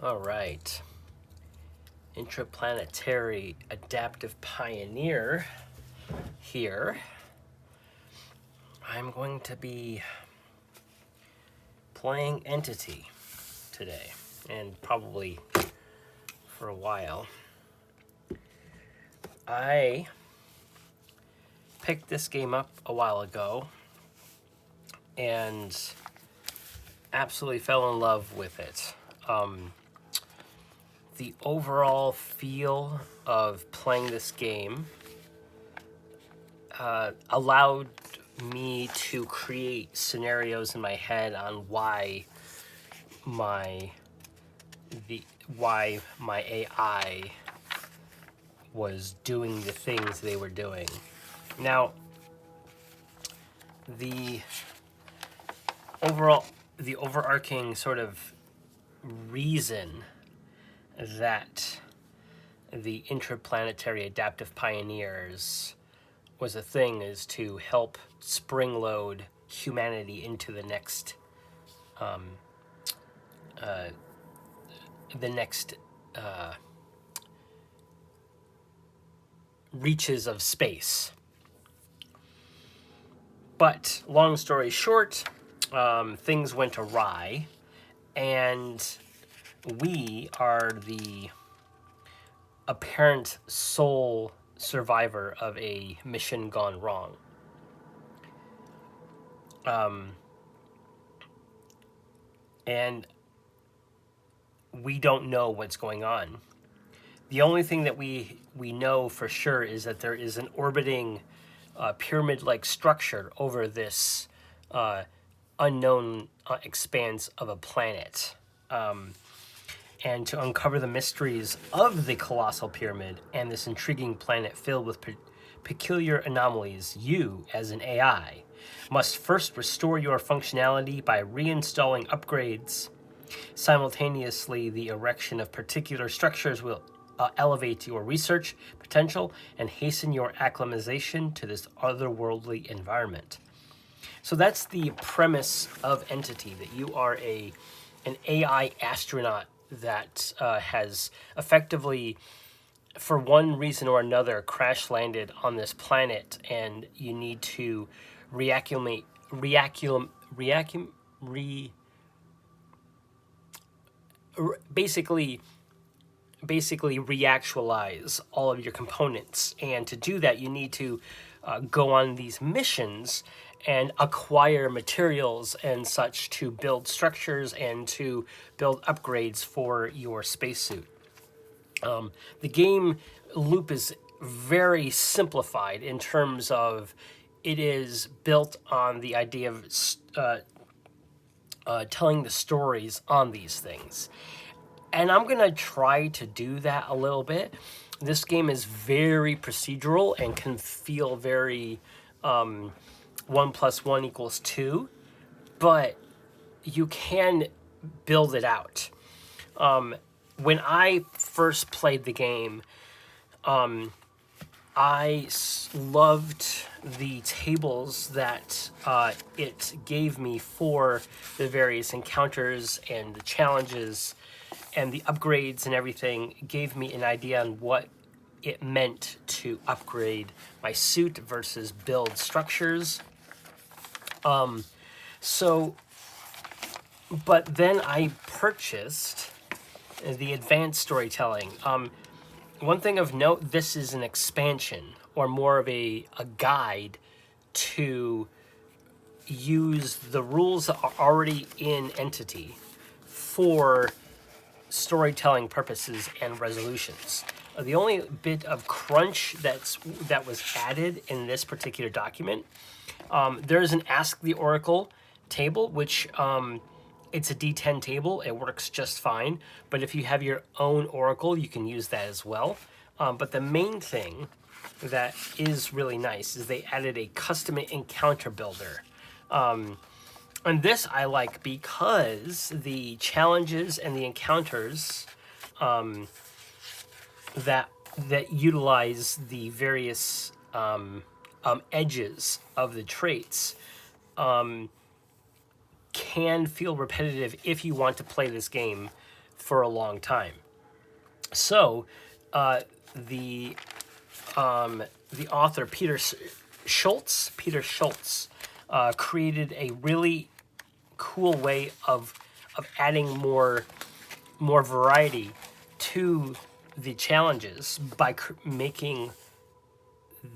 All right. Intraplanetary adaptive pioneer here. I'm going to be playing Entity today, and probably for a while. I picked this game up a while ago and absolutely fell in love with it. The overall feel of playing this game allowed me to create scenarios in my head on why my AI was doing the things they were doing. Now, the overarching sort of reason that the Intraplanetary Adaptive Pioneers was a thing is to help spring-load humanity into the next reaches of space. But long story short, things went awry, and we are the apparent sole survivor of a mission gone wrong. And we don't know what's going on. The only thing that we know for sure is that there is an orbiting pyramid-like structure over this unknown expanse of a planet. And to uncover the mysteries of the colossal pyramid and this intriguing planet filled with peculiar anomalies, you, as an AI, must first restore your functionality by reinstalling upgrades. Simultaneously, the erection of particular structures will elevate your research potential and hasten your acclimatization to this otherworldly environment. So that's the premise of Entity, that you are an AI astronaut that has effectively, for one reason or another, crash landed on this planet, and you need to basically reactualize all of your components. And to do that, you need to go on these missions and acquire materials and such to build structures and to build upgrades for your spacesuit. The game loop is very simplified in terms of it is built on the idea of telling the stories on these things. And I'm going to try to do that a little bit. This game is very procedural and can feel very 1 + 1 = 2, but you can build it out. When I first played the game, I loved the tables that it gave me for the various encounters and the challenges, and the upgrades and everything gave me an idea on what it meant to upgrade my suit versus build structures. But then I purchased the advanced storytelling. One thing of note, this is an expansion, or more of a guide to use the rules that are already in Entity for storytelling purposes and resolutions. The only bit of crunch that was added in this particular document, there's an Ask the Oracle table, which it's a D10 table. It works just fine. But if you have your own Oracle, you can use that as well. But the main thing that is really nice is they added a custom encounter builder. And this I like because the challenges and the encounters that utilize the various edges of the traits can feel repetitive if you want to play this game for a long time. So the author Peter Schultz created a really cool way of adding more variety to the challenges by making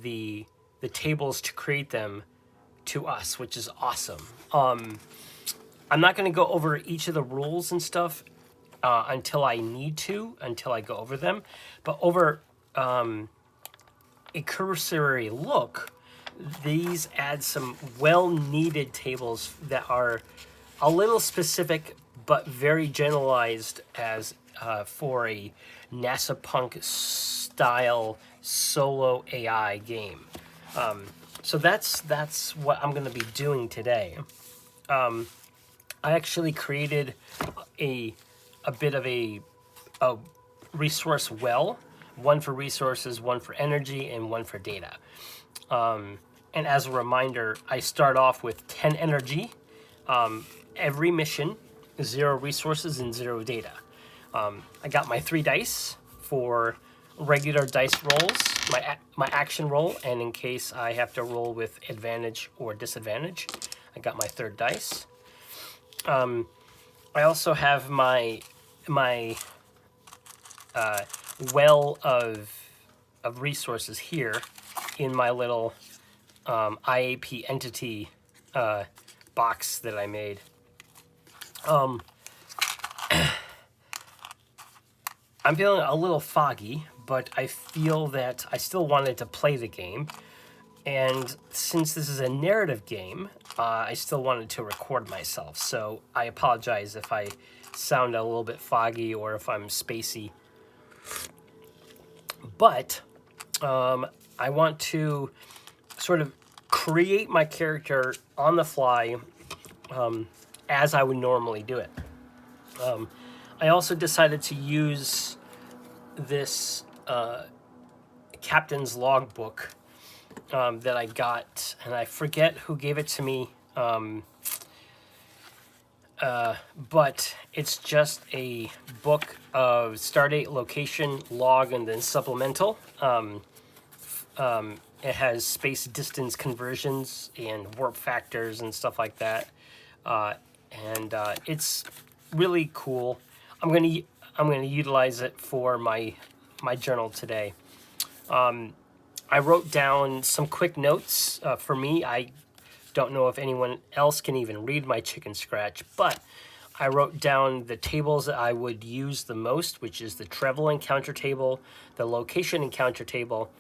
the tables to create them to us, which is awesome. I'm not going to go over each of the rules and stuff until I go over them, but over a cursory look, these add some well-needed tables that are a little specific but very generalized as for a NASA Punk style solo AI game. So that's what I'm going to be doing today. I actually created a bit of a resource well, one for resources, one for energy, and one for data. And as a reminder, I start off with 10 energy, every mission, 0 resources, and 0 data. I got my 3 dice for regular dice rolls, my action roll, and in case I have to roll with advantage or disadvantage, I got my 3rd dice. I also have my well of resources here in my little IAP entity box that I made. I'm feeling a little foggy, but I feel that I still wanted to play the game. And since this is a narrative game, I still wanted to record myself. So I apologize if I sound a little bit foggy or if I'm spacey. But I want to sort of create my character on the fly as I would normally do it. I also decided to use this captain's logbook that I got, and I forget who gave it to me, but it's just a book of stardate, location, log, and then supplemental. It has space distance conversions and warp factors and stuff like that, and it's really cool. I'm gonna utilize it for my journal today. I wrote down some quick notes for me. I don't know if anyone else can even read my chicken scratch, but I wrote down the tables that I would use the most, which is the travel encounter table, the location encounter table,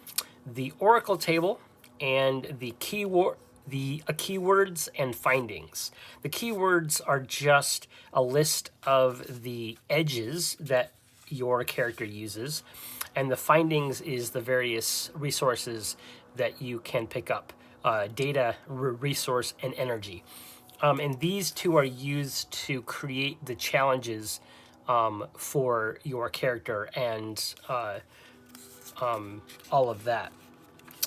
the oracle table, and the keywords and findings. The keywords are just a list of the edges that your character uses, and the findings is the various resources that you can pick up, data, resource, and energy. And these two are used to create the challenges for your character and all of that.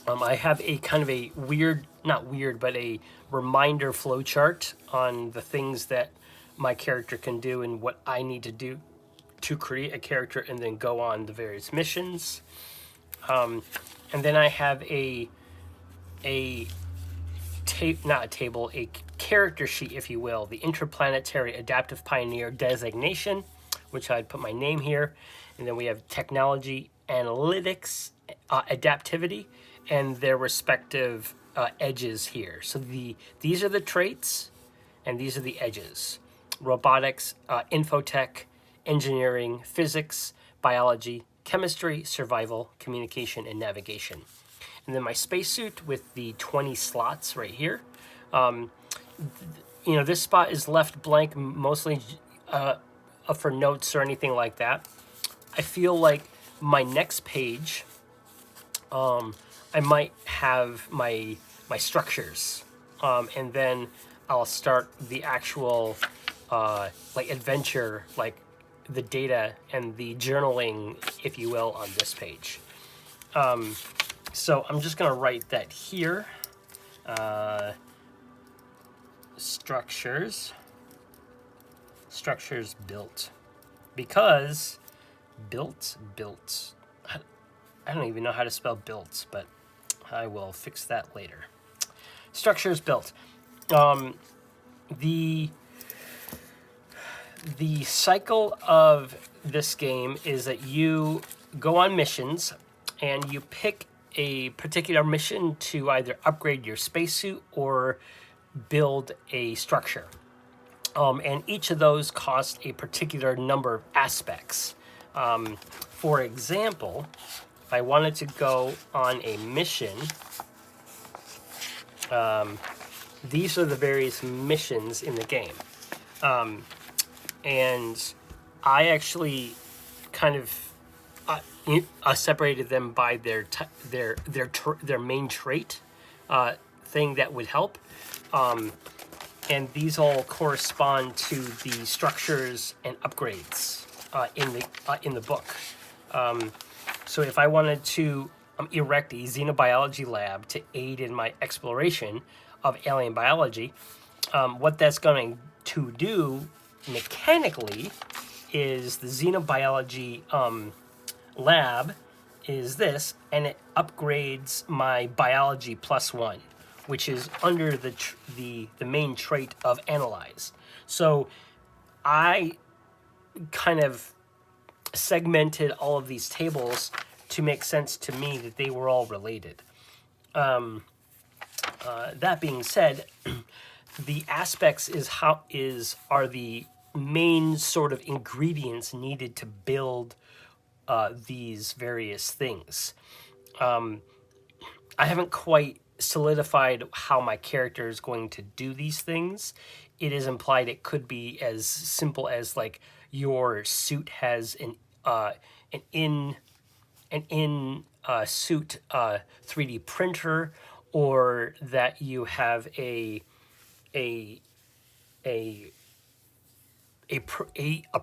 I have a kind of a weird, not weird, but a reminder flowchart on the things that my character can do and what I need to do to create a character and then go on the various missions. And then I have a character sheet, if you will, the Intraplanetary Adaptive Pioneer designation, which I'd put my name here. And then we have technology, analytics, adaptivity, and their respective edges here. So these are the traits, and these are the edges. Robotics, infotech, engineering, physics, biology, chemistry, survival, communication, and navigation. And then my spacesuit with the 20 slots right here. This spot is left blank mostly for notes or anything like that. I feel like my next page, I might have my structures, and then I'll start the actual adventure, like the data and the journaling, if you will, on this page. So I'm just gonna write that here. Structures built. because built. I don't even know how to spell built, but I will fix that later. Structures built. The cycle of this game is that you go on missions and you pick a particular mission to either upgrade your spacesuit or build a structure. And each of those costs a particular number of aspects. For example, if I wanted to go on a mission, these are the various missions in the game. And I actually kind of separated them by their main trait thing that would help. And these all correspond to the structures and upgrades in the book. So if I wanted to erect a xenobiology lab to aid in my exploration of alien biology, what that's going to do mechanically is the xenobiology lab is this, and it upgrades my biology +1, which is under the main trait of analyze. So I kind of segmented all of these tables to make sense to me that they were all related. That being said, the aspects are the main sort of ingredients needed to build these various things. I haven't quite solidified how my character is going to do these things. It is implied it could be as simple as like your suit has an suit 3D printer, or that you have a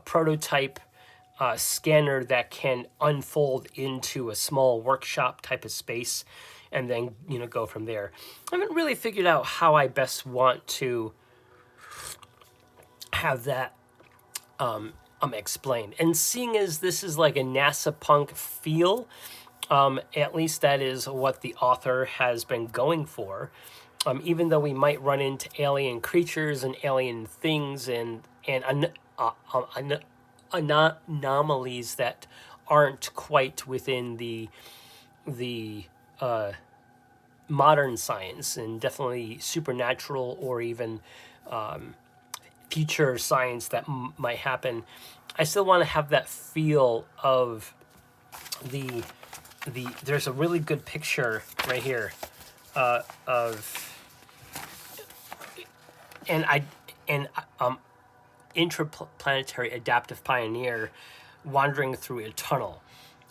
prototype scanner that can unfold into a small workshop type of space, and then go from there. I haven't really figured out how I best want to have that explained. And seeing as this is like a NASA punk feel, at least that is what the author has been going for. Even though we might run into alien creatures and alien things and anomalies that aren't quite within the modern science, and definitely supernatural or even future science that might happen, I still want to have that feel of the there's a really good picture right here of Intraplanetary adaptive pioneer wandering through a tunnel.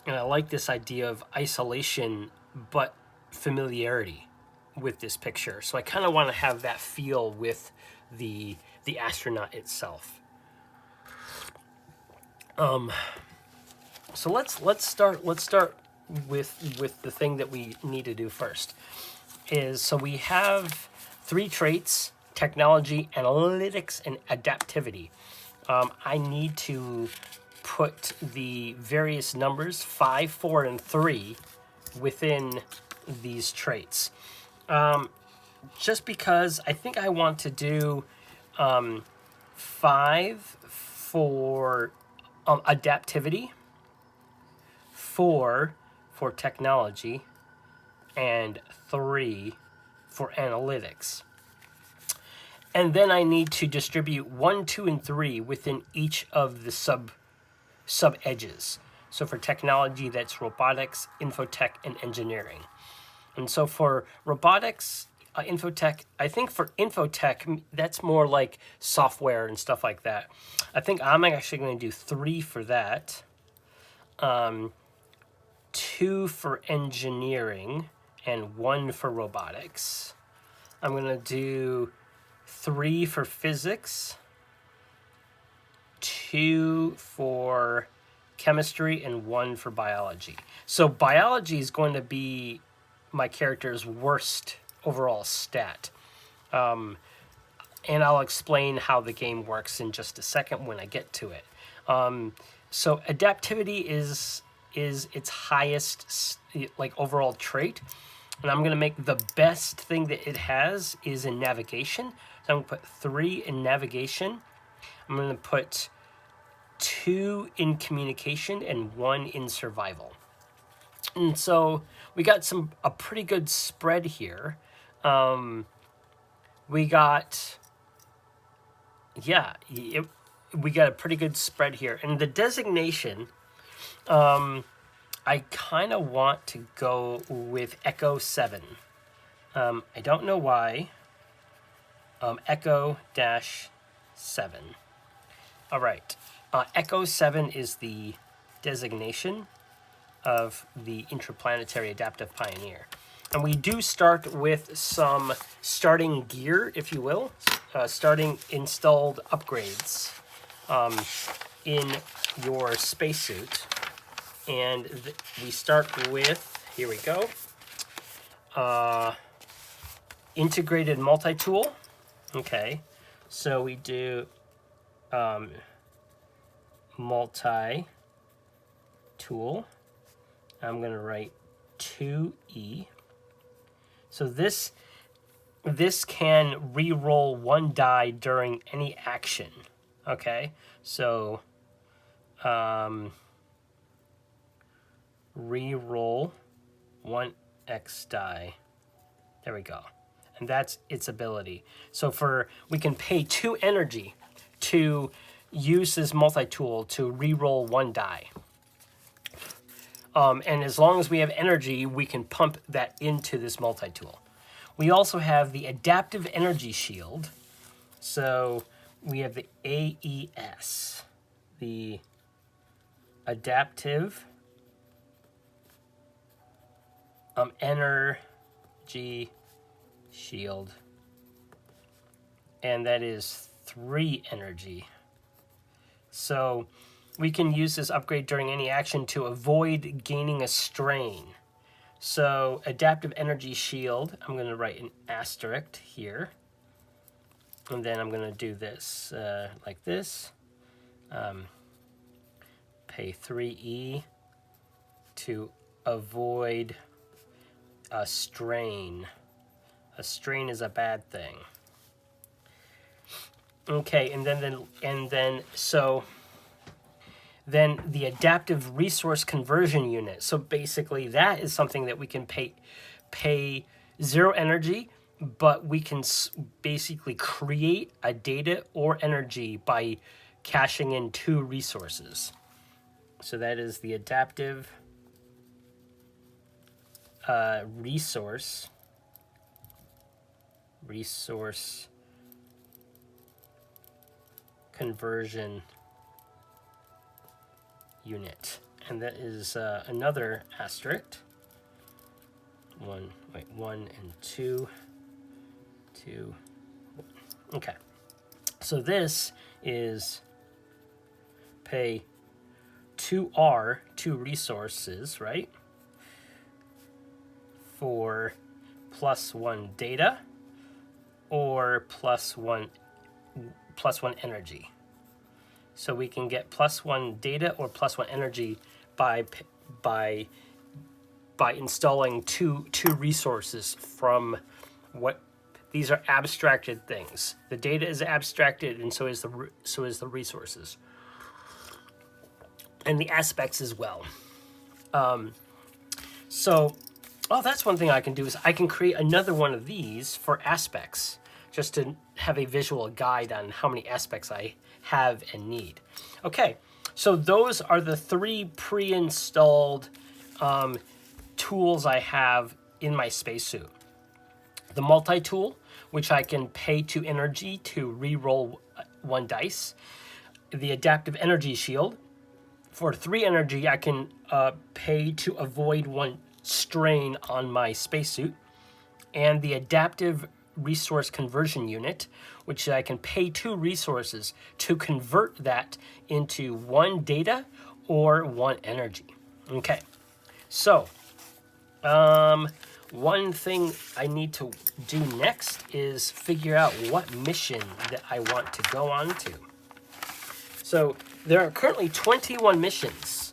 And I like this idea of isolation but familiarity with this picture. So I kind of want to have that feel with the astronaut itself. So let's start with the thing that we need to do first. So we have 3 traits: technology, analytics, and adaptivity. I need to put the various numbers 5, 4, and 3 within these traits. Just because I think I want to do 5 for adaptivity, 4 for technology, and 3 for analytics. And then I need to distribute 1, 2, and 3 within each of the sub edges. So for technology, that's robotics, infotech, and engineering. And so for robotics, infotech, I think for infotech, that's more like software and stuff like that. I think I'm actually going to do 3 for that, 2 for engineering, and 1 for robotics. I'm going to do 3 for physics, 2 for chemistry, and 1 for biology. So biology is going to be my character's worst overall stat. And I'll explain how the game works in just a second when I get to it. So adaptivity is its highest like overall trait, and I'm going to make the best thing that it has is in navigation. So I'm going to put 3 in navigation. I'm going to put 2 in communication and 1 in survival. And so we got a pretty good spread here. We got we got a pretty good spread here. And the designation, I kind of want to go with Echo 7. I don't know why. Echo-7. All right. Echo 7 is the designation of the Intraplanetary Adaptive Pioneer. And we do start with some starting gear, if you will, starting installed upgrades in your spacesuit. And we start with, here we go, integrated multi-tool. Okay, so we do multi-tool. I'm going to write 2E. So this can re-roll 1 die during any action. Okay, so re-roll 1x die. There we go. And that's its ability. So we can pay 2 energy to use this multi-tool to re-roll 1 die. And as long as we have energy, we can pump that into this multi-tool. We also have the adaptive energy shield. So we have the AES, the adaptive energy shield. And that is 3 energy. So we can use this upgrade during any action to avoid gaining a strain. So adaptive energy shield, I'm going to write an asterisk here. And then I'm going to do this like this. Pay 3E to avoid a strain. A strain is a bad thing. Okay, and then the adaptive resource conversion unit. So basically that is something that we can pay 0 energy, but we can basically create a data or energy by cashing in 2 resources. So that is the adaptive resource conversion unit, and that is another asterisk. 1 and 2. Okay, so this is pay 2R 2 resources, right? For +1 data or +1 energy. So we can get +1 data or +1 energy by installing two resources from what these are abstracted things. The data is abstracted, and so is the resources, and the aspects as well. That's one thing I can do is I can create another one of these for aspects, just to have a visual guide on how many aspects I have and need. Okay, so those are the 3 pre-installed tools I have in my spacesuit. The multi-tool, which I can pay 2 energy to re-roll 1 dice. The adaptive energy shield. For 3 energy, I can pay to avoid 1 strain on my spacesuit. And the adaptive resource conversion unit, which I can pay 2 resources to convert that into 1 data or 1 energy. Okay, so one thing I need to do next is figure out what mission that I want to go on to. So there are currently 21 missions,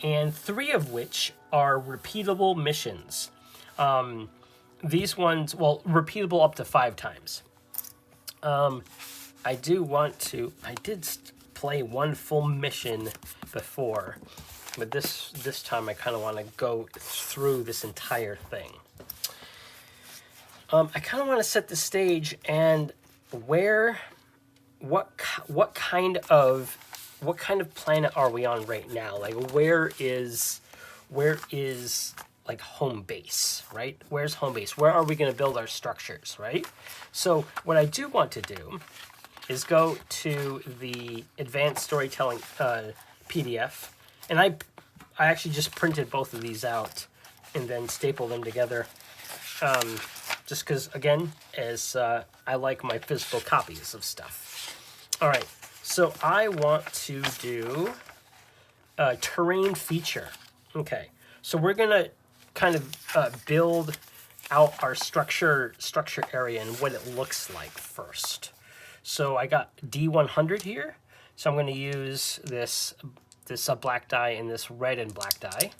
and 3 of which are repeatable missions. These ones, well, repeatable up to 5 times. I do want to, I did play one full mission before, but this time I kind of want to go through this entire thing. I kind of want to set the stage and what kind of planet are we on right now? Like where is like home base, right? Where's home base? Where are we going to build our structures, right? So what I do want to do is go to the advanced storytelling PDF, and I actually just printed both of these out and then stapled them together. Just because, again, as I like my physical copies of stuff. All right, so I want to do a terrain feature. Okay, so we're gonna kind of build out our structure area and what it looks like first. So I got D100 here, so I'm going to use this black dye and this red and black dye.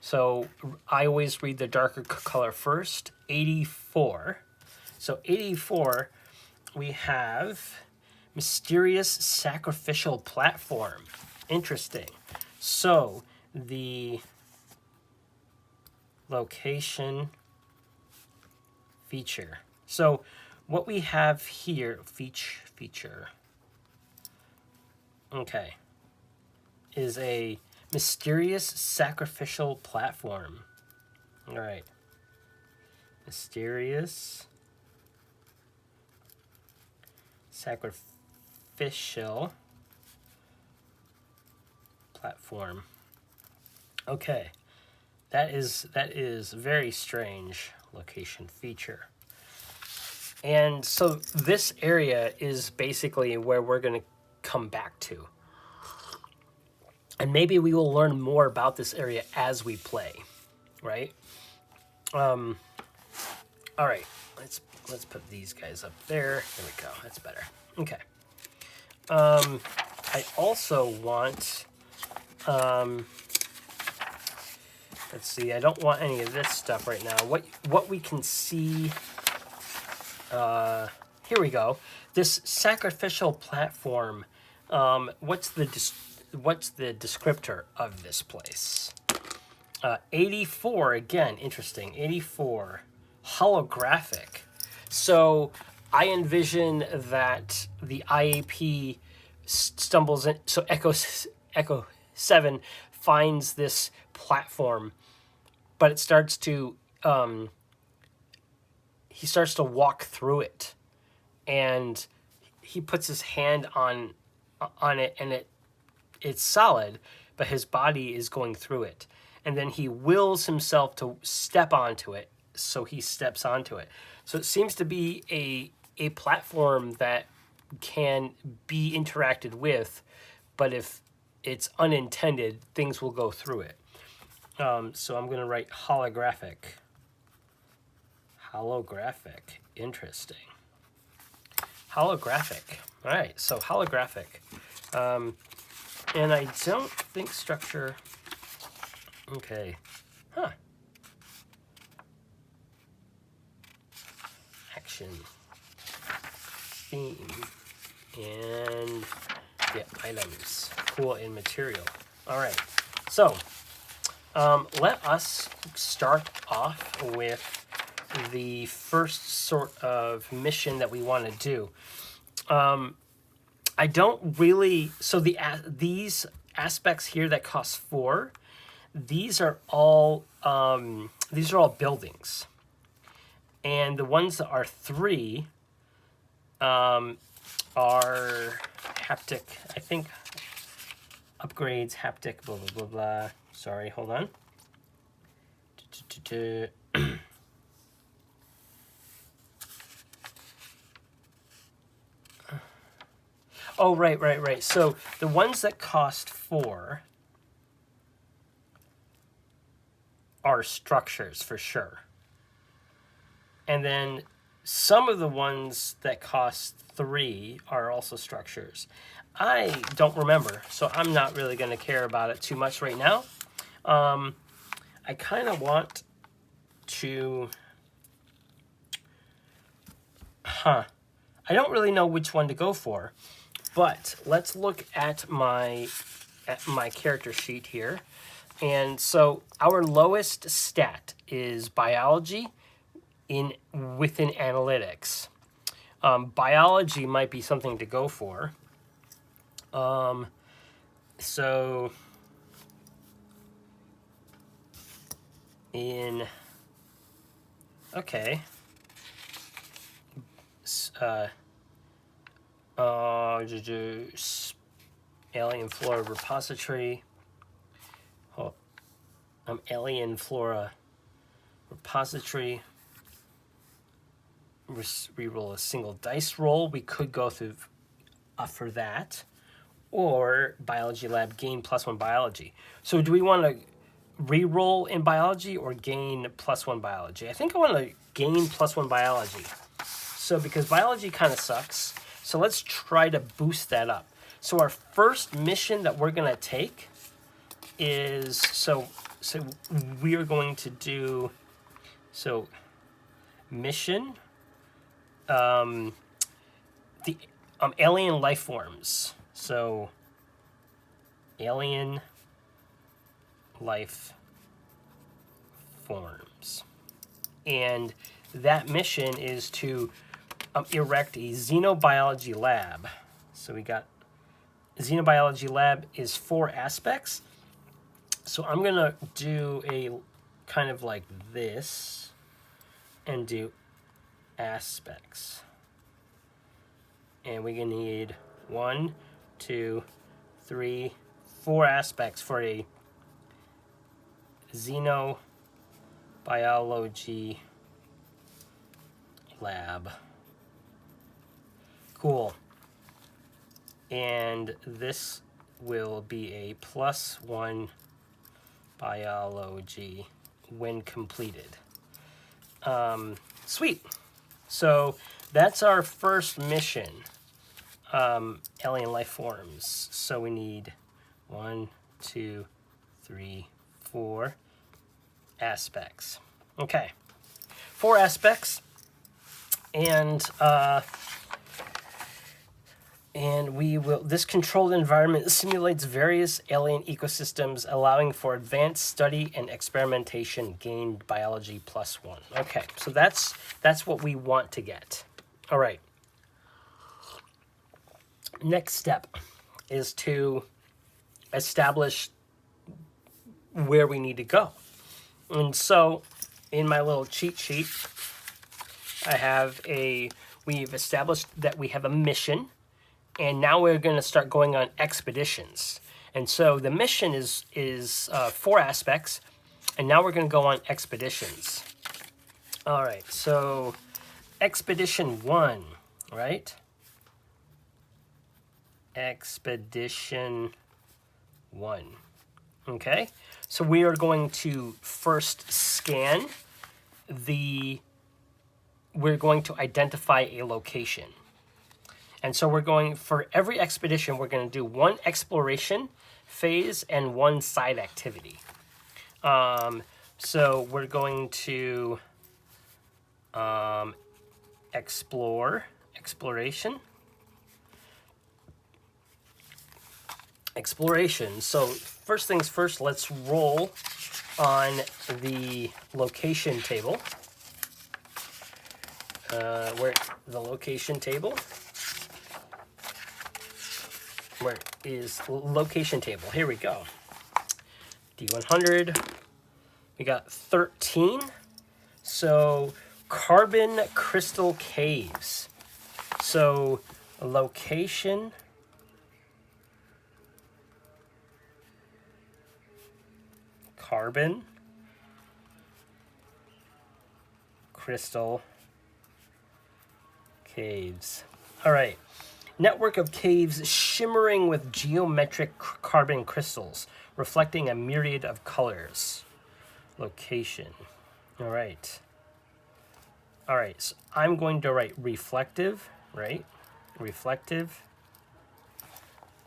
So I always read the darker color first. 84. So 84, we have mysterious sacrificial platform. Interesting. So the location feature. So what we have here, feature, okay, is a mysterious sacrificial platform. All right. Mysterious sacrificial platform. Okay. That is very strange location feature. And so this area is basically where we're going to come back to. And maybe we will learn more about this area as we play, right? All right, let's put these guys up there. There we go. That's better. Okay. I also want, let's see. I don't want any of this stuff right now. What we can see. Here we go. This sacrificial platform. What's the descriptor of this place? 84, again, interesting. 84, holographic. So I envision that the IAP stumbles in. So Echo 7 finds this platform, but it starts to he starts to walk through it, and he puts his hand on it, and it's solid, but his body is going through it. And then he wills himself to step onto it, so he steps onto it. So it seems to be a platform that can be interacted with, but if it's unintended, things will go through it. So I'm going to write holographic. Holographic. Interesting. Holographic. All right, so holographic. And I don't think structure... Okay. Huh. Action. Theme. And yeah, items. Cool in material. All right. So, let us start off with the first sort of mission that we want to do. I don't really... So these aspects here that cost 4... These are all buildings, and the ones that are 3 are haptic. I think upgrades, haptic, blah blah blah blah. Sorry, hold on. Oh, right. So the ones that cost 4 are structures for sure. And then some of the ones that cost 3 are also structures. I don't remember, so I'm not really going to care about it too much right now. I kind of want to... I don't really know which one to go for, but let's look at my character sheet here. And so our lowest stat is biology within analytics. Biology might be something to go for. So okay. Alien flora repository. Alien flora repository. Reroll a single dice roll. We could go through for that, or biology lab gain +1 biology. So do we want to re-roll in biology or gain +1 biology? I think I want to gain +1 biology. So because biology kind of sucks, so let's try to boost that up. So our first mission that we're going to take is, so we are going to do, mission, the alien life forms. So alien life forms. And that mission is to erect a xenobiology lab. So we got xenobiology lab is 4 aspects. So I'm going to do a kind of like this and do aspects. And we're going to need 1, 2, 3, 4 aspects for a xenobiology lab. Cool. And this will be a +1 biology when completed. Sweet. So that's our first mission. Alien life forms. So we need 1, 2, 3, 4 aspects. Okay. 4 aspects. And we will, this controlled environment simulates various alien ecosystems, allowing for advanced study and experimentation, gained biology +1. Okay, so that's what we want to get. All right. Next step is to establish where we need to go. And so in my little cheat sheet, we've established that we have a mission. And now we're going to start going on expeditions. And so the mission is 4 aspects. And now we're going to go on expeditions. All right, so expedition 1, right? Expedition 1. Okay, so we are going to first scan we're going to identify a location. And so we're going, for every expedition, we're going to do 1 exploration phase and 1 side activity. So we're going to exploration. So first things first, let's roll on the location table. Where the location table? Where is location table? Here we go. D100. We got 13. So carbon crystal caves. So location. Carbon crystal caves. All right. Network of caves shimmering with geometric carbon crystals, reflecting a myriad of colors. Location. All right. All right, so I'm going to write reflective, right? Reflective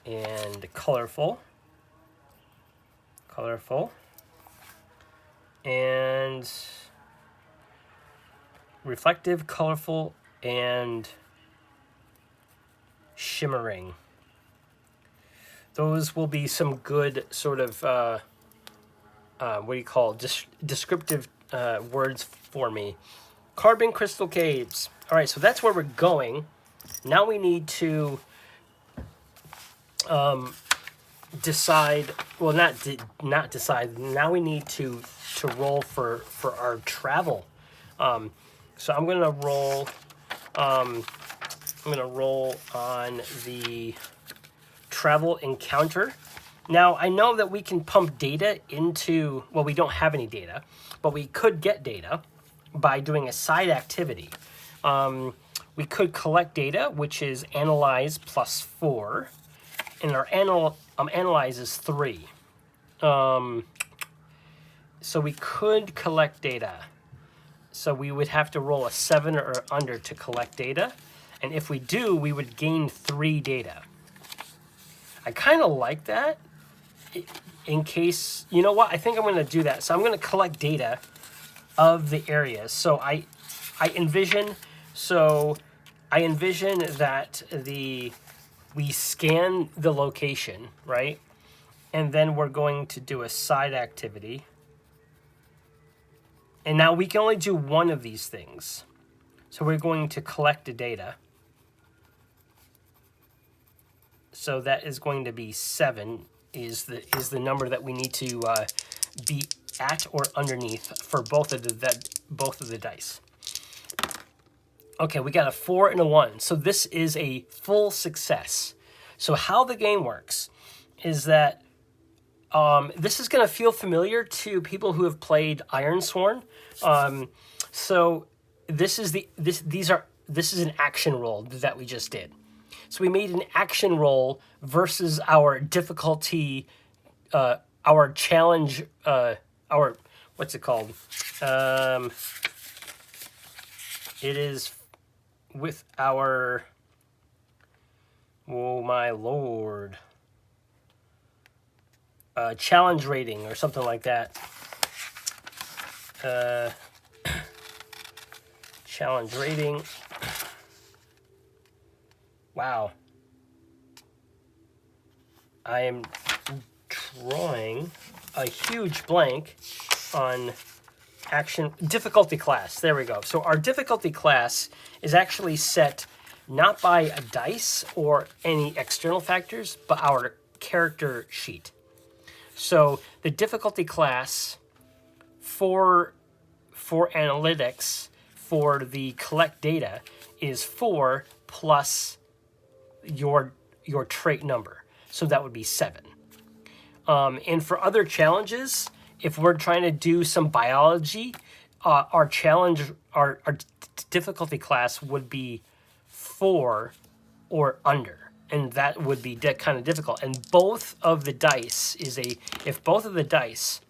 and colorful, and reflective, colorful, and shimmering. Those will be some good sort of, what do you call, descriptive words for me. Carbon crystal caves. All right, so that's where we're going. Now we need to decide. Well, not decide. Now we need to roll for our travel. So I'm gonna roll. I'm gonna roll on the travel encounter. Now I know that we can pump data into. Well, we don't have any data, but we could get data by doing a side activity. We could collect data, which is analyze plus 4, and our analyze is 3. So we could collect data. So we would have to roll a 7 or under to collect data, and if we do, we would gain 3 data. I kind of like that. In case, you know what? I think I'm going to do that. So I'm going to collect data of the areas. So I envision that we scan the location, right? And then we're going to do a side activity. And now we can only do one of these things. So we're going to collect the data. So that is going to be 7 is the number that we need to be at or underneath for both of the dice. Okay, we got a 4 and a 1. So this is a full success. So how the game works is that this is going to feel familiar to people who have played Ironsworn. So this is an action roll that we just did. So we made an action roll versus our difficulty, our challenge, our, what's it called? It is with our, oh my lord, challenge rating or something like that. Challenge rating. Wow. I am drawing a huge blank on action difficulty class. There we go. So our difficulty class is actually set not by a dice or any external factors, but our character sheet. So the difficulty class for analytics for the collect data is 4 plus your trait number. So that would be 7. And for other challenges, if we're trying to do some biology, our difficulty class would be 4 or under, and that would be kind of difficult. And both of the dice if both of the dice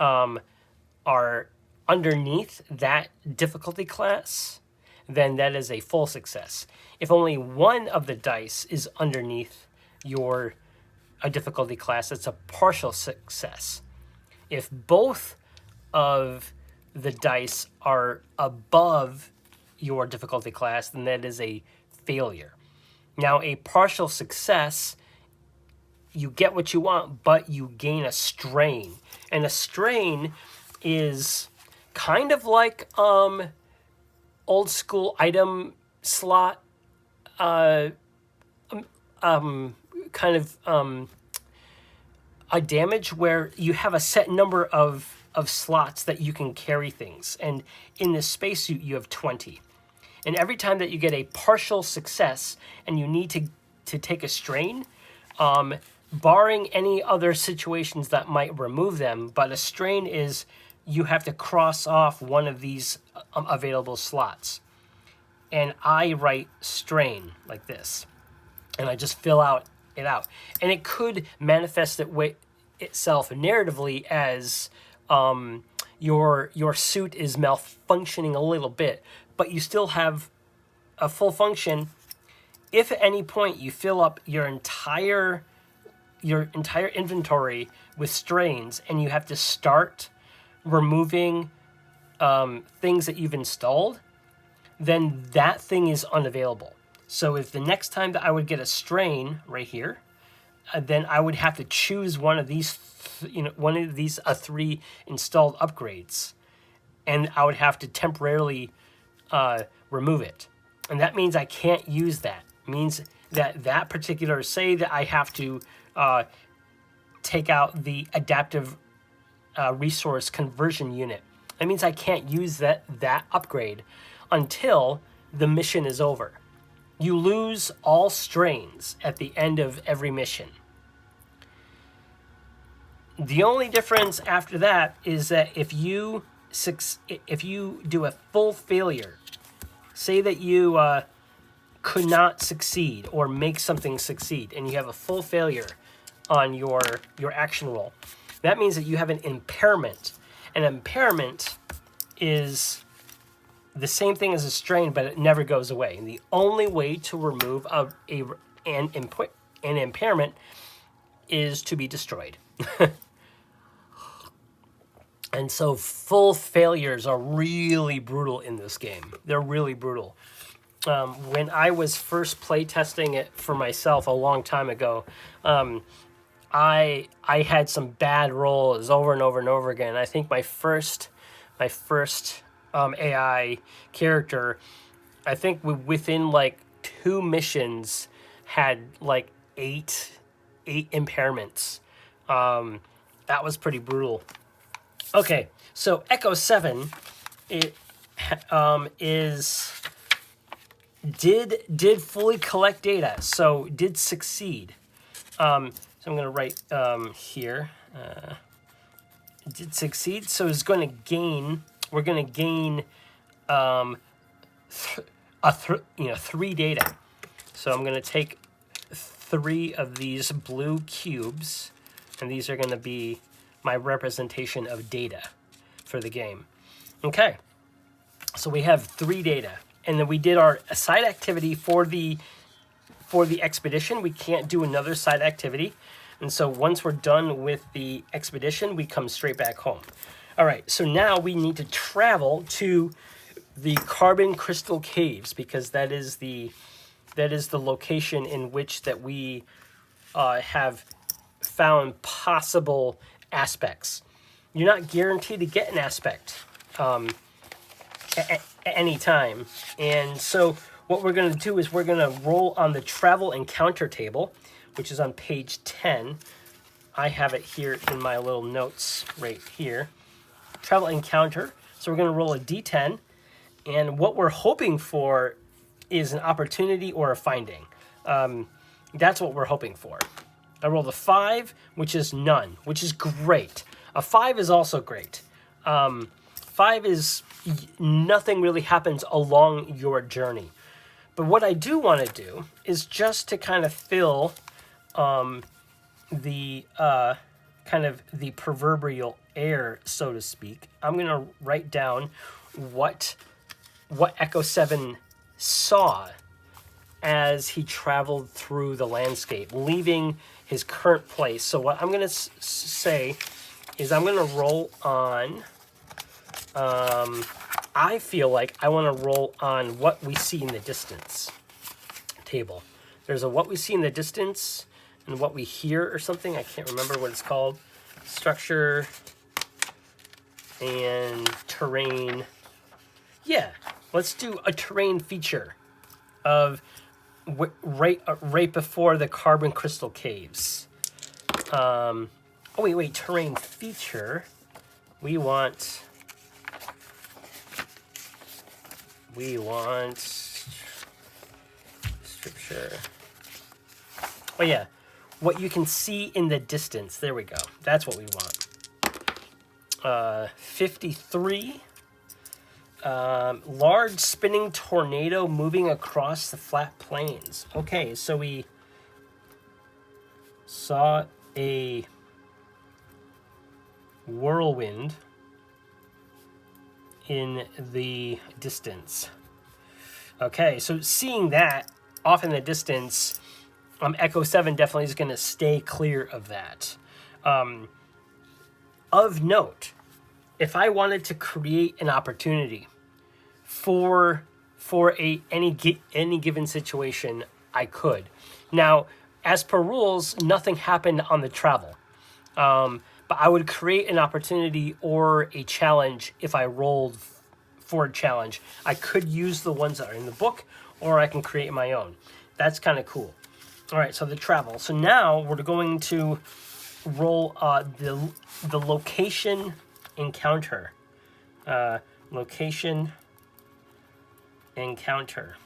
are underneath that difficulty class, then that is a full success. If only one of the dice is underneath a difficulty class, it's a partial success. If both of the dice are above your difficulty class, then that is a failure. Now, a partial success, you get what you want, but you gain a strain. And a strain is kind of like old school item slot kind of a damage where you have a set number of slots that you can carry things. And in this spacesuit, you have 20. And every time that you get a partial success and you need to take a strain, barring any other situations that might remove them, but a strain is you have to cross off one of these available slots. And I write strain like this. And I just fill it out. And it could manifest itself narratively as your suit is malfunctioning a little bit, but you still have a full function if at any point you fill up your entire inventory with strains and you have to start removing things that you've installed, then that thing is unavailable. So if the next time that I would get a strain right here, then I would have to choose one of these, three installed upgrades, and I would have to temporarily remove it. And that means I can't use that. It means that particular, say that I have to take out the adaptive resource conversion unit. That means I can't use that upgrade until the mission is over. You lose all strains at the end of every mission. The only difference after that is that if you do a full failure, say that you could not succeed or make something succeed, and you have a full failure on your action roll, that means that you have an impairment. An impairment is the same thing as a strain, but it never goes away. And the only way to remove an impairment is to be destroyed. And so full failures are really brutal in this game. They're really brutal. When I was first playtesting it for myself a long time ago, I had some bad rolls over and over and over again. I think my first AI character, I think within like 2 missions had like eight impairments. That was pretty brutal. Okay, so Echo 7, it did fully collect data, so did succeed. So I'm going to write here. Did succeed, so it's going to gain. We're going to gain 3 data. So I'm going to take 3 of these blue cubes, and these are going to be my representation of data for the game. Okay, so we have 3 data, and then we did our side activity for the expedition. We can't do another side activity, and so once we're done with the expedition, we come straight back home. All right, so now we need to travel to the Carbon Crystal Caves, because that is the location in which that we have found possible aspects. You're not guaranteed to get an aspect at any time. And so what we're going to do is we're going to roll on the travel encounter table, which is on page 10. I have it here in my little notes right here. Travel encounter. So we're going to roll a d10. And what we're hoping for is an opportunity or a finding. That's what we're hoping for. I rolled a 5, which is none, which is great. A 5 is also great. 5 is nothing really happens along your journey. But what I do want to do is just to kind of fill the proverbial air, so to speak. I'm going to write down what Echo 7 saw as he traveled through the landscape, leaving his current place. So what I'm going to say is I'm going to roll on, I feel like I want to roll on what we see in the distance table. There's a what we see in the distance and what we hear or something. I can't remember what it's called. Structure and terrain. Yeah, let's do a terrain feature of right before the Carbon Crystal Caves. Wait, terrain feature. We want scripture. Oh yeah, what you can see in the distance. There we go. That's what we want. 53. Large spinning tornado moving across the flat plains. Okay, so we saw a whirlwind in the distance. Okay, so seeing that off in the distance, Echo 7 definitely is going to stay clear of that. Of note, if I wanted to create an opportunity for any given situation, I could. Now, as per rules, nothing happened on the travel. But I would create an opportunity or a challenge if I rolled for a challenge. I could use the ones that are in the book, or I can create my own. That's kind of cool. All right, so the travel. So now we're going to roll the location encounter. Location encounter.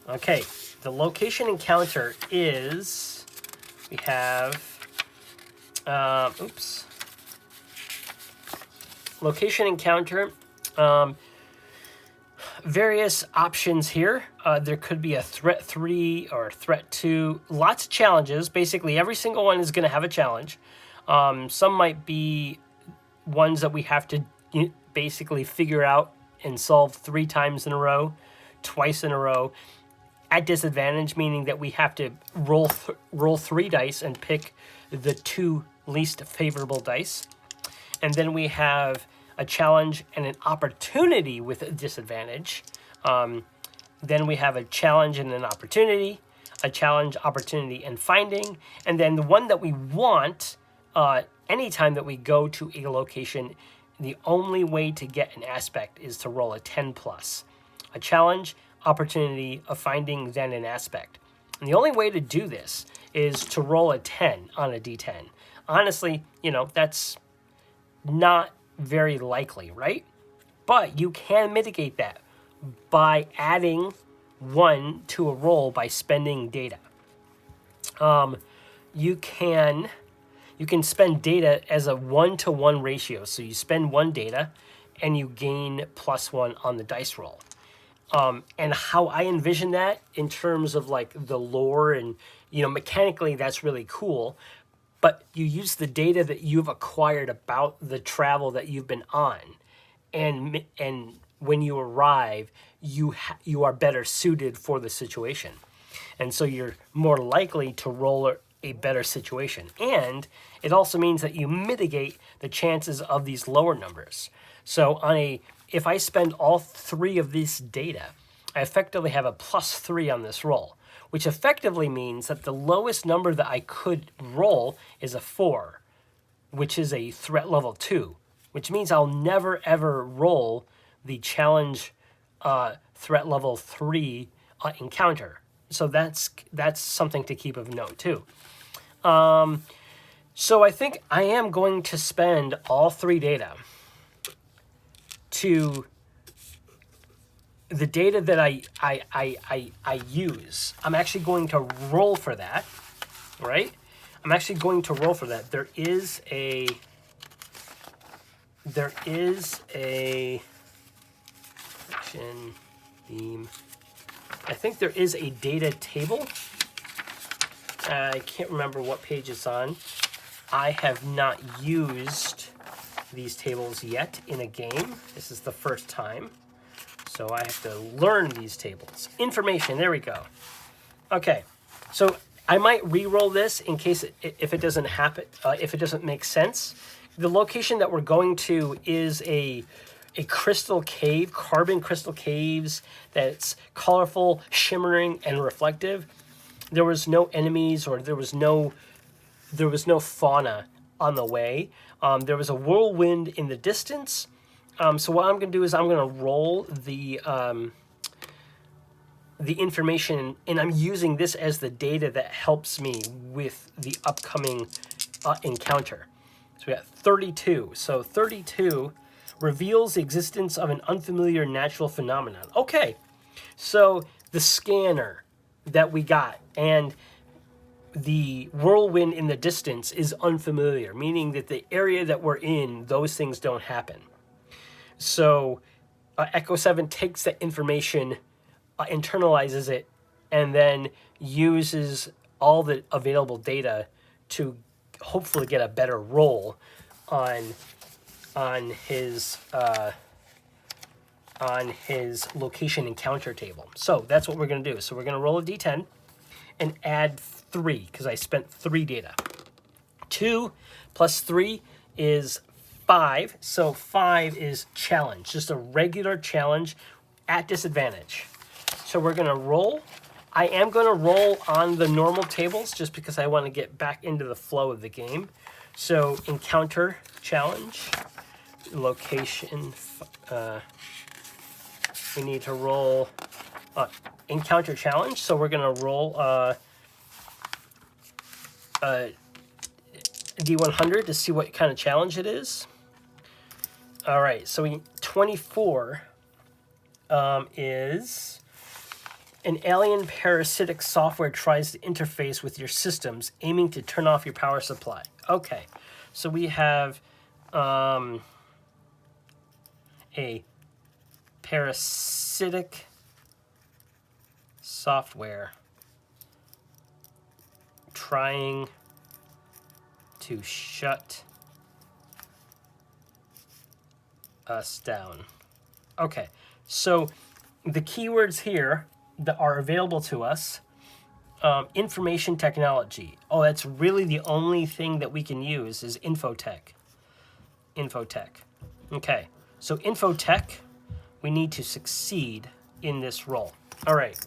Okay, the location encounter is, we have, location encounter, various options here. There could be a threat 3 or threat 2, lots of challenges. Basically, every single one is going to have a challenge. Some might be ones that we have to basically figure out and solve 3 times in a row, twice in a row, at disadvantage, meaning that we have to roll 3 dice and pick the 2 least favorable dice. And then we have a challenge and an opportunity with a disadvantage. Then we have a challenge and an opportunity, a challenge, opportunity, and finding. And then the one that we want, anytime that we go to a location, the only way to get an aspect is to roll a 10 plus. A challenge, opportunity, a finding, then an aspect. And the only way to do this is to roll a 10 on a d10. Honestly, that's not very likely, right? But you can mitigate that by adding 1 to a roll by spending data. You can spend data as a 1-to-1 ratio. So you spend 1 data and you gain +1 on the dice roll. And how I envision that in terms of like the lore and, mechanically that's really cool. But you use the data that you've acquired about the travel that you've been on. And when you arrive, you are better suited for the situation. And so you're more likely to roll a better situation. And it also means that you mitigate the chances of these lower numbers. So if I spend all 3 of this data, I effectively have a +3 on this roll, which effectively means that the lowest number that I could roll is a 4, which is a threat level 2, which means I'll never ever roll the challenge threat level 3 encounter. So that's something to keep of note too. So I think I am going to spend all 3 data to the data that I use. I'm actually going to roll for that, right? I'm actually going to roll for that. There is a action theme. I think there is a data table. I can't remember what page it's on. I have not used these tables yet in a game. This is the first time. So I have to learn these tables. Information, there we go. Okay, so I might re-roll this in case if it doesn't happen, if it doesn't make sense. The location that we're going to is a crystal cave, carbon crystal caves that's colorful, shimmering, and reflective. There was no enemies or there was no fauna on the way. There was a whirlwind in the distance. So what I'm going to do is I'm going to roll the information, and I'm using this as the data that helps me with the upcoming encounter. So we got 32. So 32 reveals the existence of an unfamiliar natural phenomenon. Okay, so the scanner that we got and the whirlwind in the distance is unfamiliar, meaning that the area that we're in, those things don't happen. So Echo 7 takes that information, internalizes it, and then uses all the available data to hopefully get a better roll on his on his location encounter table. So that's what we're going to do. So we're going to roll a d10 and add 3 because I spent 3 data. 2 plus 3 is 5. So 5 is challenge, just a regular challenge at disadvantage. So we're going to roll. I am going to roll on the normal tables just because I want to get back into the flow of the game. So encounter challenge, location, we need to roll encounter challenge. So we're going to roll D100 to see what kind of challenge it is. All right, so 24 is an alien parasitic software tries to interface with your systems, aiming to turn off your power supply. Okay, so we have a parasitic software trying to shut us down. Okay, so the keywords here that are available to us, information technology. Oh, that's really the only thing that we can use is infotech. Infotech. Okay, so infotech, we need to succeed in this roll. All right,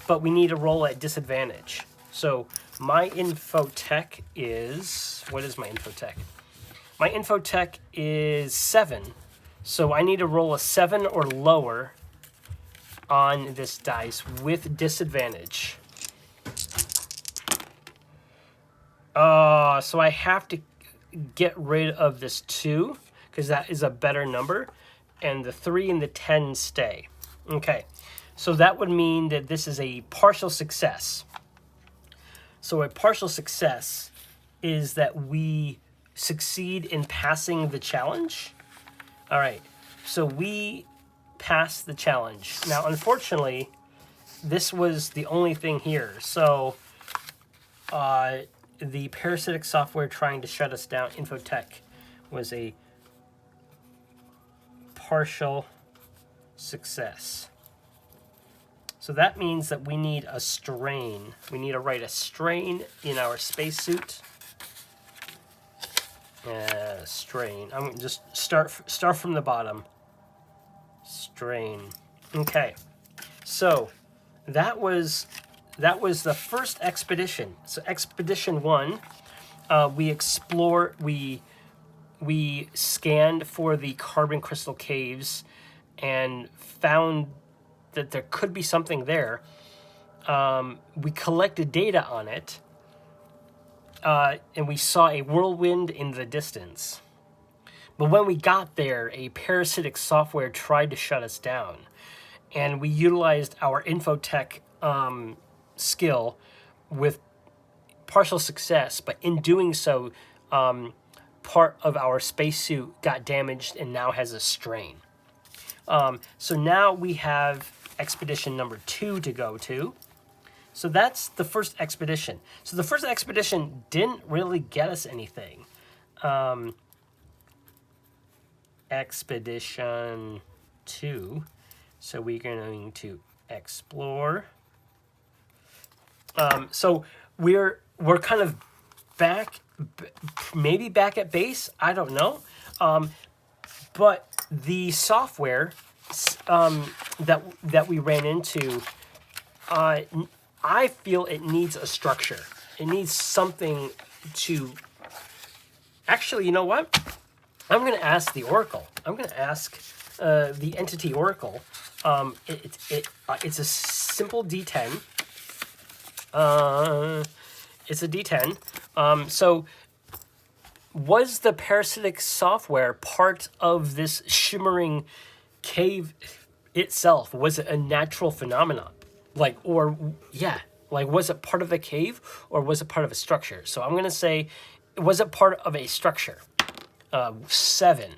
but we need to roll at disadvantage. So my infotech is, what is my infotech? My infotech is 7. So I need to roll a 7 or lower on this dice with disadvantage. So I have to get rid of this 2 because that is a better number, and the 3 and the 10 stay. Okay, so that would mean that this is a partial success. So a partial success is that we succeed in passing the challenge. All right, so we passed the challenge. Now, unfortunately, this was the only thing here. So the parasitic software trying to shut us down, infotech, was a partial success. So that means that we need a strain. We need to write a strain in our spacesuit. Strain. I'm going to just start from the bottom. Strain. Okay. So that was the first expedition. So expedition 1, we scanned for the carbon crystal caves and found that there could be something there. We collected data on it, and we saw a whirlwind in the distance. But when we got there, a parasitic software tried to shut us down, and we utilized our infotech skill with partial success, but in doing so, part of our spacesuit got damaged and now has a strain. So now we have expedition number 2 to go to. So that's the first expedition. So the first expedition didn't really get us anything. Expedition 2. So we're going to explore. So we're kind of back, maybe back at base. I don't know. But the software that we ran into, I feel it needs a structure. It needs something to. Actually, you know what? I'm going to ask the Oracle. I'm going to ask the entity Oracle. It's a simple D10. It's a D10. So, was the parasitic software part of this shimmering cave itself? Was it a natural phenomenon? Was it part of the cave or was it part of a structure? So I'm going to say, was it part of a structure? 7.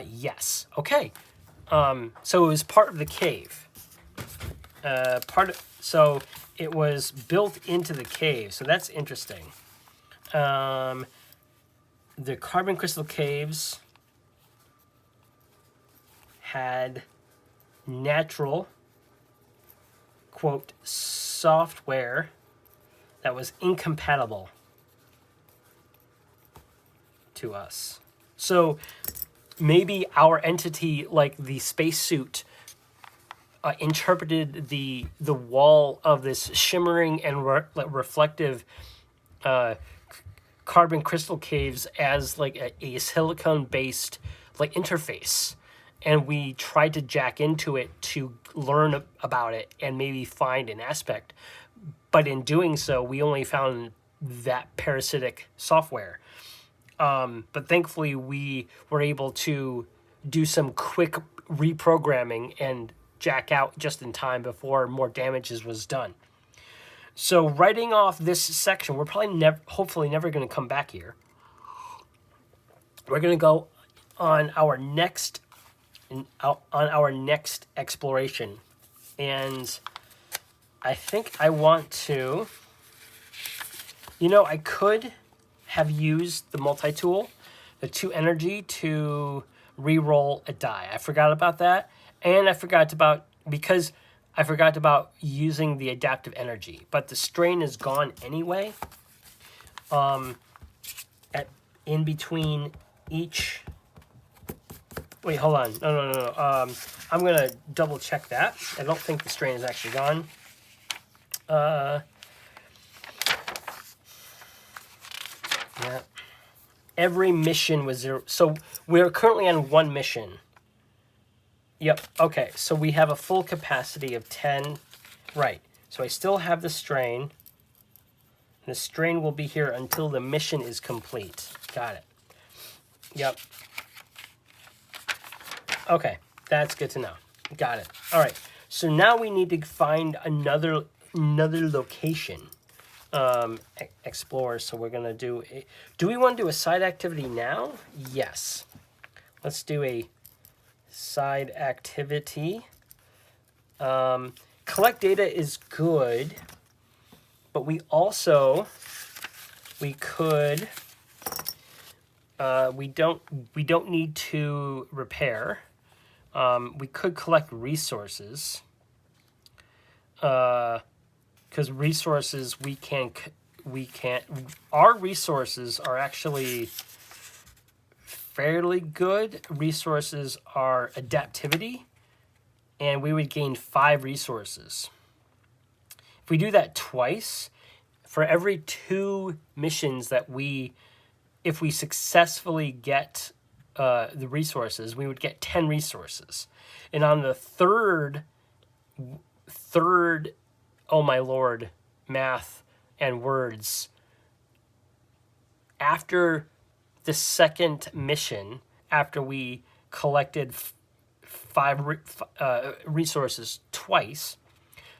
Yes. Okay. So it was part of the cave. So it was built into the cave. So that's interesting. The carbon crystal caves had natural, quote, software that was incompatible to us. So maybe our entity, like the spacesuit, interpreted the wall of this shimmering and reflective carbon crystal caves as like a silicone based like interface, and we tried to jack into it to learn about it and maybe find an aspect, but in doing so we only found that parasitic software. But thankfully we were able to do some quick reprogramming and jack out just in time before more damages was done. So writing off this section, we're probably hopefully never going to come back here. We're going to go on our next exploration, and I think I want to. I could have used the multi-tool, the 2 energy, to re-roll a die. I forgot about that, and I forgot about using the adaptive energy, but the strain is gone anyway. In between each. Wait, hold on. No. I'm gonna double check that. I don't think the strain is actually gone. Yeah. Every mission was 0. So we're currently on 1 mission. Yep. Okay. So we have a full capacity of 10. Right. So I still have the strain. The strain will be here until the mission is complete. Got it. Yep. Okay. That's good to know. Got it. All right. So now we need to find another location. Explore. So we're gonna do. Do we want to do a side activity now? Yes. Let's do a side activity. Collect data is good, but we could. We don't need to repair. We could collect resources. Because resources we can't. Our resources are actually fairly good. Resources are adaptivity, and we would gain 5 resources. If we do that twice, for every 2 missions if we successfully get the resources, we would get 10 resources. And on the third, oh my lord, math and words, after the second mission, after we collected 5 resources twice,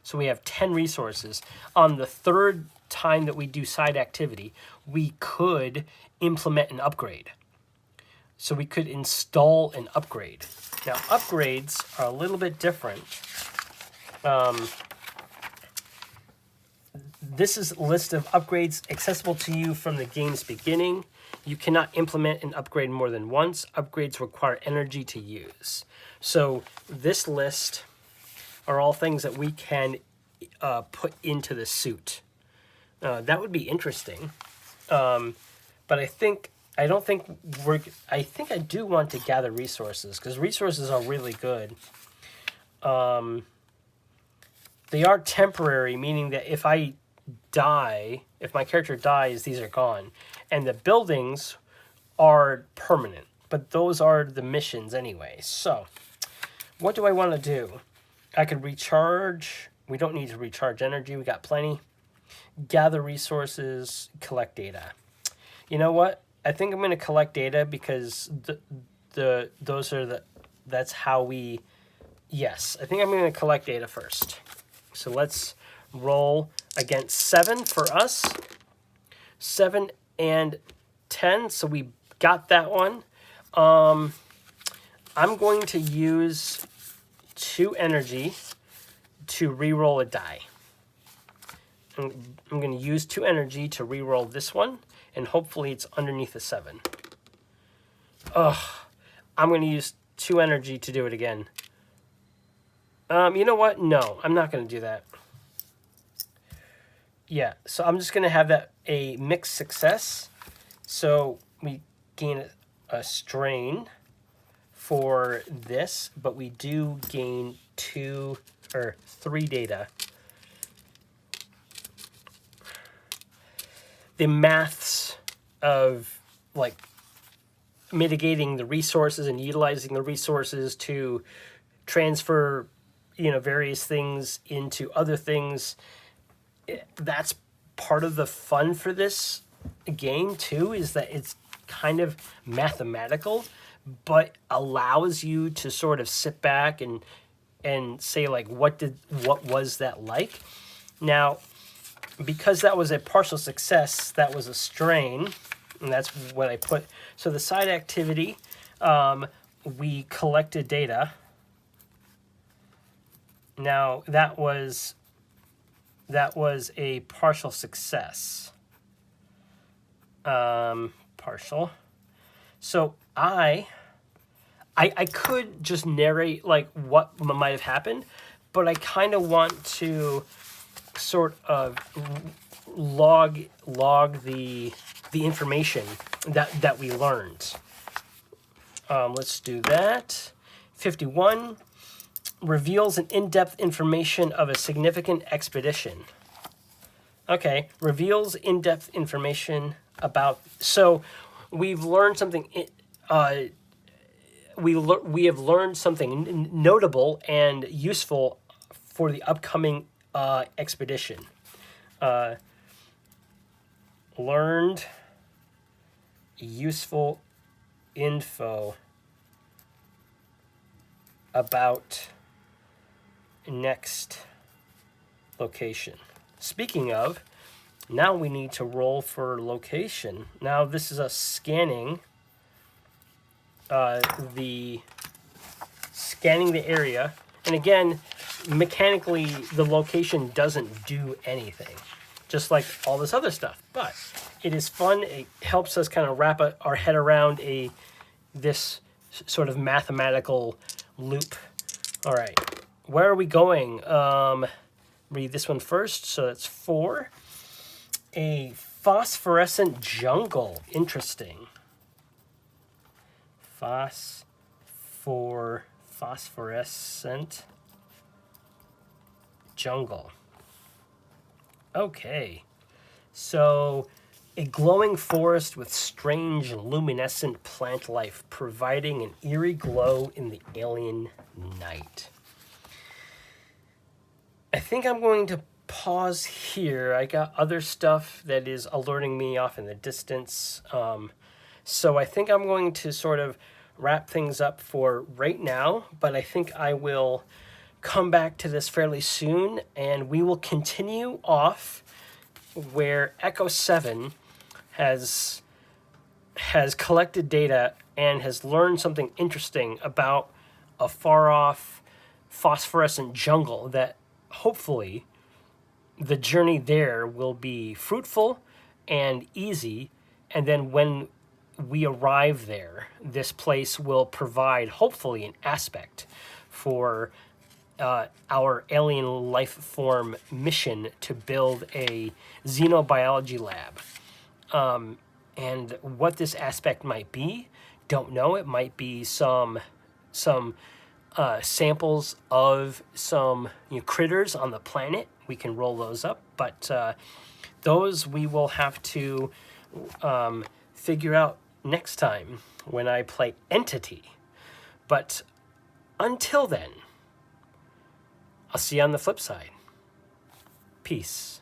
so we have 10 resources, on the third time that we do side activity, we could implement an upgrade. So we could install an upgrade. Now, upgrades are a little bit different. This is a list of upgrades accessible to you from the game's beginning. You cannot implement an upgrade more than once. Upgrades require energy to use. So this list are all things that we can put into the suit. That would be interesting. But I think I do want to gather resources, because resources are really good. They are temporary, meaning that if I die, if my character dies, these are gone. And the buildings are permanent, but those are the missions anyway. So what do I want to do? I could recharge. We don't need to recharge energy. We got plenty. Gather resources, collect data. You know what? I think I'm going to collect data, because that's how we. Yes, I think I'm going to collect data first. So let's roll against 7 for us. 7 and 10, so we got that one. I'm going to use 2 energy to re-roll a die. I'm going to use 2 energy to re-roll this one, and hopefully it's underneath a 7. I'm going to use 2 energy to do it again. You know what? No, I'm not going to do that. Yeah, so I'm just going to have that a mixed success. So we gain a strain for this, but we do gain 2 or 3 data. The maths of like mitigating the resources and utilizing the resources to transfer, various things into other things. That's part of the fun for this game too, is that it's kind of mathematical, but allows you to sort of sit back and say like, what was that like? Now, because that was a partial success, that was a strain, and that's what I put. So the side activity, we collected data. Now that was a partial success. Partial. So I could just narrate like what might have happened, but I kind of want to sort of log the information that we learned. Let's do that. 51 reveals an in-depth information of a significant expedition. Okay, reveals in-depth information about. So we've learned something. We have learned something notable and useful for the upcoming expedition. Learned useful info about next location. Speaking of, now we need to roll for location. Now this is us scanning the area, and again, mechanically the location doesn't do anything, just like all this other stuff. But it is fun. It helps us kind of wrap our head around this sort of mathematical loop. All right, where are we going? Read this one first. So that's 4. A phosphorescent jungle. Interesting. Phosphorescent jungle. Okay. So a glowing forest with strange luminescent plant life, providing an eerie glow in the alien night. I think I'm going to pause here. I got other stuff that is alerting me off in the distance. So I think I'm going to sort of wrap things up for right now, but I think I will come back to this fairly soon, and we will continue off where Echo 7 has collected data and has learned something interesting about a far-off phosphorescent jungle that hopefully the journey there will be fruitful and easy, and then when we arrive there, this place will provide hopefully an aspect for our alien life form mission to build a xenobiology lab. And what this aspect might be, don't know. It might be some samples of some critters on the planet. We can roll those up, but those we will have to figure out next time when I play Entity. But until then, I'll see you on the flip side. Peace.